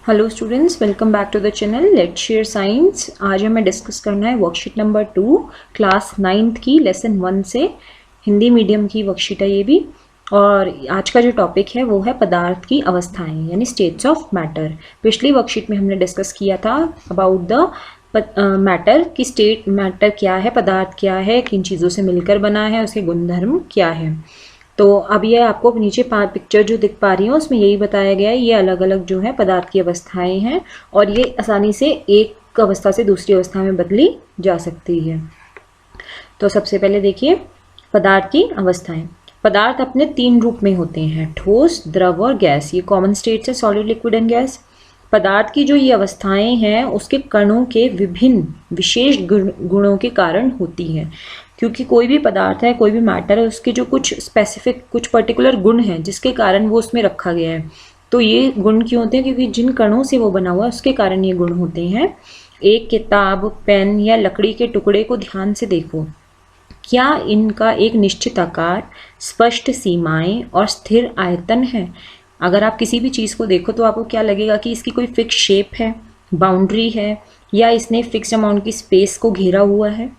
Hello students, welcome back to the channel let's share science. आज हमें discuss करना है वर्कशीट नंबर 2 क्लास 9th की लेसन 1 से। हिंदी मीडियम की वर्कशीट है ये भी। और आज का जो टॉपिक है वो है पदार्थ की अवस्थाएं यानी स्टेट्स ऑफ मैटर। पिछली वर्कशीट में हमने डिस्कस किया था अबाउट द मैटर की स्टेट। मैटर क्या है, पदार्थ क्या है, किन चीज़ों से मिलकर बना है, उसके गुणधर्म क्या है। तो अब ये आपको नीचे पिक्चर जो दिख पा रही है उसमें यही बताया गया है। ये अलग अलग जो है पदार्थ की अवस्थाएं हैं और ये आसानी से एक अवस्था से दूसरी अवस्था में बदली जा सकती है। तो सबसे पहले देखिए पदार्थ की अवस्थाएं। पदार्थ अपने 3 रूप में होते हैं, ठोस, द्रव और गैस। ये कॉमन स्टेट्स है, सॉलिड, लिक्विड एंड गैस। पदार्थ की जो ये अवस्थाएं हैं उसके कणों के विभिन्न विशेष गुणों के कारण होती हैं। क्योंकि कोई भी पदार्थ है, कोई भी मैटर है, उसके जो कुछ स्पेसिफिक कुछ पर्टिकुलर गुण हैं जिसके कारण वो उसमें रखा गया है। तो ये गुण क्यों होते हैं? क्योंकि जिन कणों से वो बना हुआ है उसके कारण ये गुण होते हैं। एक किताब, पेन या लकड़ी के टुकड़े को ध्यान से देखो। क्या इनका एक निश्चित आकार, स्पष्ट सीमाएं और स्थिर आयतन है? अगर आप किसी भी चीज़ को देखो तो आपको क्या लगेगा कि इसकी कोई फिक्स शेप है, बाउंड्री है, या इसने फिक्स अमाउंट की स्पेस को घेरा हुआ है।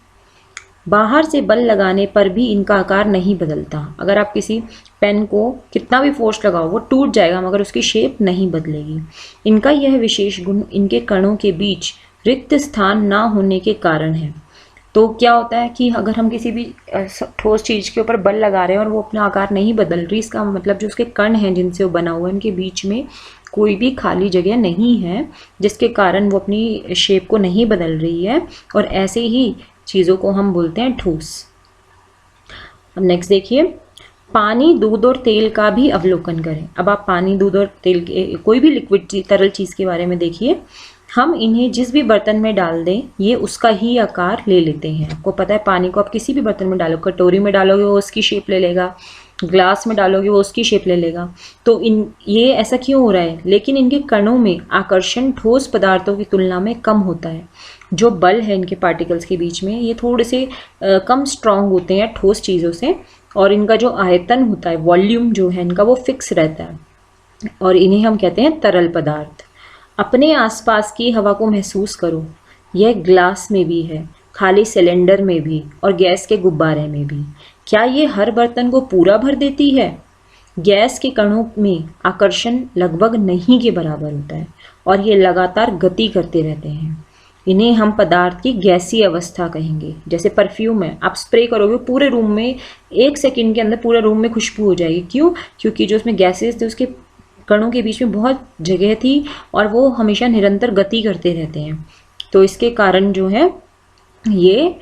बाहर से बल लगाने पर भी इनका आकार नहीं बदलता। अगर आप किसी पेन को कितना भी फोर्स लगाओ वो टूट जाएगा मगर उसकी शेप नहीं बदलेगी। इनका यह विशेष गुण इनके कणों के बीच रिक्त स्थान ना होने के कारण है। तो क्या होता है कि अगर हम किसी भी ठोस चीज़ के ऊपर बल लगा रहे हैं और वो अपना आकार नहीं बदल रही, इसका मतलब जो उसके कण हैं जिनसे वो बना हुआ है उनके बीच में कोई भी खाली जगह नहीं है जिसके कारण वो अपनी शेप को नहीं बदल रही है। और ऐसे ही चीज़ों को हम बोलते हैं ठोस। अब नेक्स्ट देखिए, पानी, दूध और तेल का भी अवलोकन करें। अब आप पानी, दूध और तेल के कोई भी लिक्विड तरल चीज़ के बारे में देखिए। हम इन्हें जिस भी बर्तन में डाल दें ये उसका ही आकार ले लेते हैं। आपको पता है पानी को आप किसी भी बर्तन में डालो, कटोरी में डालोगे वो उसकी शेप ले लेगा, ग्लास में डालोगे वो उसकी शेप ले लेगा। तो ये ऐसा क्यों हो रहा है? लेकिन इनके कणों में आकर्षण ठोस पदार्थों की तुलना में कम होता है। जो बल है इनके पार्टिकल्स के बीच में ये थोड़े से कम स्ट्रांग होते हैं ठोस चीज़ों से। और इनका जो आयतन होता है, वॉल्यूम जो है इनका, वो फिक्स रहता है और इन्हें हम कहते हैं तरल पदार्थ। अपने आसपास की हवा को महसूस करो। यह ग्लास में भी है, खाली सिलेंडर में भी और गैस के गुब्बारे में भी। क्या ये हर बर्तन को पूरा भर देती है? गैस के कणों में आकर्षण लगभग नहीं के बराबर होता है और ये लगातार गति करते रहते हैं। इन्हें हम पदार्थ की गैसीय अवस्था कहेंगे। जैसे परफ्यूम है, आप स्प्रे करोगे पूरे रूम में 1 सेकंड के अंदर पूरे रूम में खुशबू हो जाएगी। क्यों? क्योंकि जो उसमें गैसेस थे उसके कणों के बीच में बहुत जगह थी और वो हमेशा निरंतर गति करते रहते हैं। तो इसके कारण जो है ये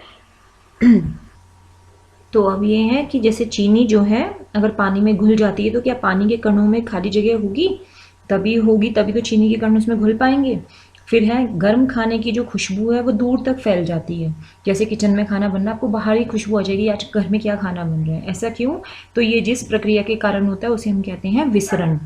तो अब ये है कि जैसे चीनी जो है अगर पानी में घुल जाती है तो क्या पानी के कणों में खाली जगह होगी? तभी तो चीनी के कण उसमें घुल पाएंगे। फिर है गर्म खाने की जो खुशबू है वो दूर तक फैल जाती है। जैसे किचन में खाना बन रहा है, आपको बाहर ही खुशबू आ जाएगी आज घर में क्या खाना बन रहा है। ऐसा क्यों? तो ये जिस प्रक्रिया के कारण होता है उसे हम कहते हैं विसरण।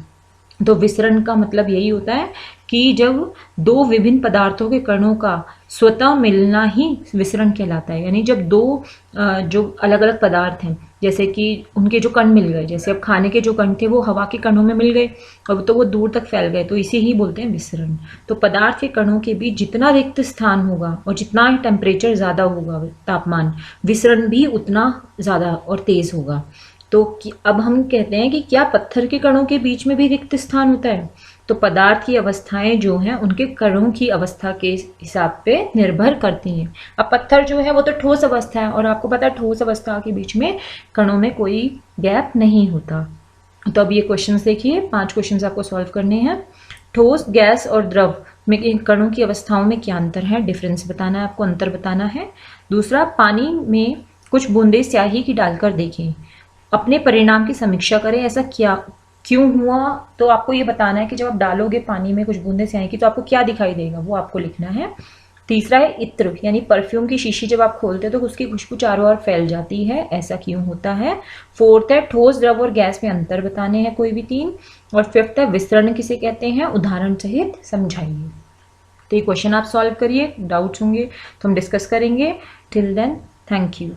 तो विसरण का मतलब यही होता है कि जब 2 विभिन्न पदार्थों के कणों का स्वतः मिलना ही विसरण कहलाता है। यानी जब 2 जो अलग अलग पदार्थ हैं जैसे कि उनके जो कण मिल गए, जैसे अब खाने के जो कण थे वो हवा के कणों में मिल गए, अब तो वो दूर तक फैल गए, तो इसे ही बोलते हैं विसरण। तो पदार्थ के कणों के बीच जितना रिक्त स्थान होगा और जितना टेम्परेचर ज़्यादा होगा, तापमान, विसरण भी उतना ज़्यादा और तेज होगा। तो अब हम कहते हैं कि क्या पत्थर के कणों के बीच में भी रिक्त स्थान होता है? तो पदार्थ की अवस्थाएं जो हैं उनके कणों की अवस्था के हिसाब पे निर्भर करती हैं। अब पत्थर जो है वो तो ठोस अवस्था है और आपको पता है ठोस अवस्था के बीच में कणों में कोई गैप नहीं होता। तो अब ये क्वेश्चंस देखिए, 5 क्वेश्चंस आपको सॉल्व करने हैं। ठोस, गैस और द्रव में इन कणों की अवस्थाओं में क्या अंतर है? डिफरेंस बताना है आपको, अंतर बताना है। दूसरा, पानी में कुछ बूंदे स्याही की डालकर देखें, अपने परिणाम की समीक्षा करें। ऐसा क्यों हुआ? तो आपको ये बताना है कि जब आप डालोगे पानी में कुछ बूंदे स्याही की तो आपको क्या दिखाई देगा, वो आपको लिखना है। तीसरा है इत्र, यानी परफ्यूम की शीशी जब आप खोलते हो तो उसकी खुशबू चारों ओर फैल जाती है, ऐसा क्यों होता है। फोर्थ है ठोस, द्रव और गैस में अंतर बताने हैं कोई भी 3। और फिफ्थ है विसरण किसे कहते हैं, उदाहरण सहित समझाइए। तो ये क्वेश्चन आप सॉल्व करिए, डाउट्स होंगे तो हम डिस्कस करेंगे। Till then, thank you.